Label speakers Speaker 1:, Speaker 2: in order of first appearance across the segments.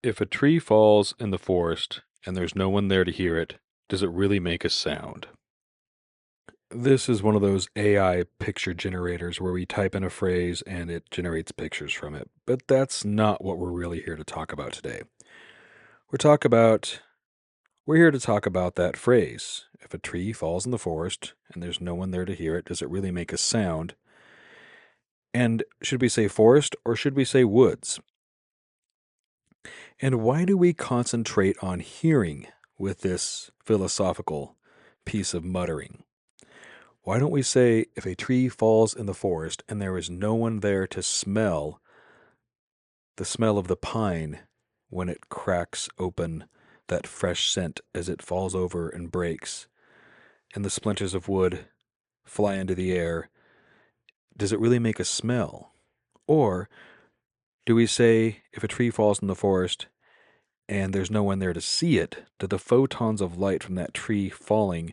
Speaker 1: If a tree falls in the forest and there's no one there to hear it, does it really make a sound? This is one of those AI picture generators where we type in a phrase and it generates pictures from it. But that's not what we're really here to talk about today. We're talk about we're here to talk about that phrase. If a tree falls in the forest and there's no one there to hear it, does it really make a sound? And should we say forest or should we say woods? And why do we concentrate on hearing with this philosophical piece of muttering? Why don't we say if a tree falls in the forest and there is no one there to smell the smell of the pine when it cracks open, that fresh scent as it falls over and breaks, and the splinters of wood fly into the air, does it really make a smell? Or do we say if a tree falls in the forest and there's no one there to see it, do the photons of light from that tree falling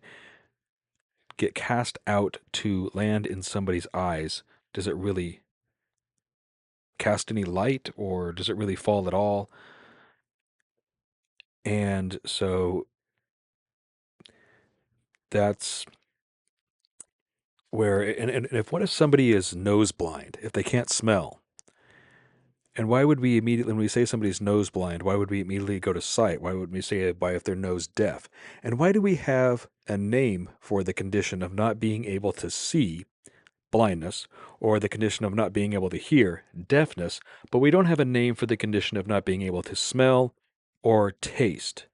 Speaker 1: get cast out to land in somebody's eyes? Does it really cast any light or does it really fall at all? And so that's where, and if what if somebody is nose blind, if they can't smell? And why would we immediately, when we say somebody's nose blind, why would we immediately go to sight? Why would we say why if they're nose deaf? And why do we have a name for the condition of not being able to see, blindness, or the condition of not being able to hear, deafness, but we don't have a name for the condition of not being able to smell or taste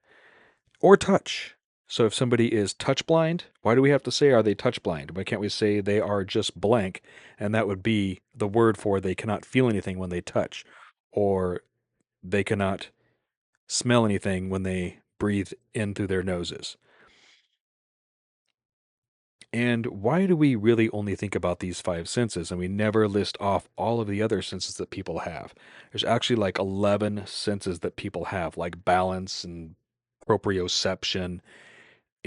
Speaker 1: or touch? So if somebody is touch blind, why do we have to say are they touch blind? Why can't we say they are just blank and that would be the word for they cannot feel anything when they touch or they cannot smell anything when they breathe in through their noses? And why do we really only think about these five senses and we never list off all of the other senses that people have? There's actually like 11 senses that people have, like balance and proprioception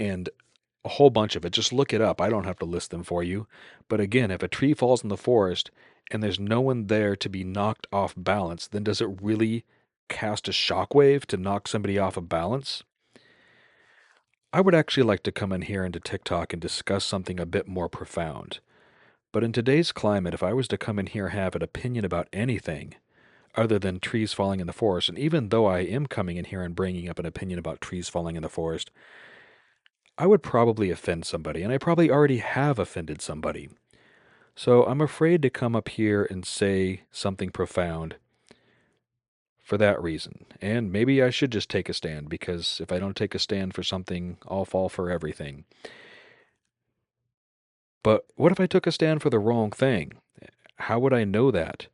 Speaker 1: and a whole bunch of it. Just look it up. I don't have to list them for you. But again, if a tree falls in the forest and there's no one there to be knocked off balance, then does it really cast a shockwave to knock somebody off of balance? I would actually like to come in here into TikTok and discuss something a bit more profound. But in today's climate, if I was to come in here and have an opinion about anything other than trees falling in the forest, and even though I am coming in here and bringing up an opinion about trees falling in the forest, I would probably offend somebody, and I probably already have offended somebody. So I'm afraid to come up here and say something profound for that reason. And maybe I should just take a stand, because if I don't take a stand for something, I'll fall for everything. But what if I took a stand for the wrong thing? How would I know that?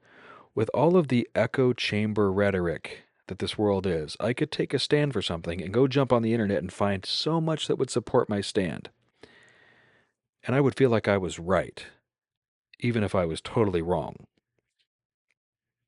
Speaker 1: With all of the echo chamber rhetoric that this world is, I could take a stand for something and go jump on the internet and find so much that would support my stand. And I would feel like I was right, even if I was totally wrong.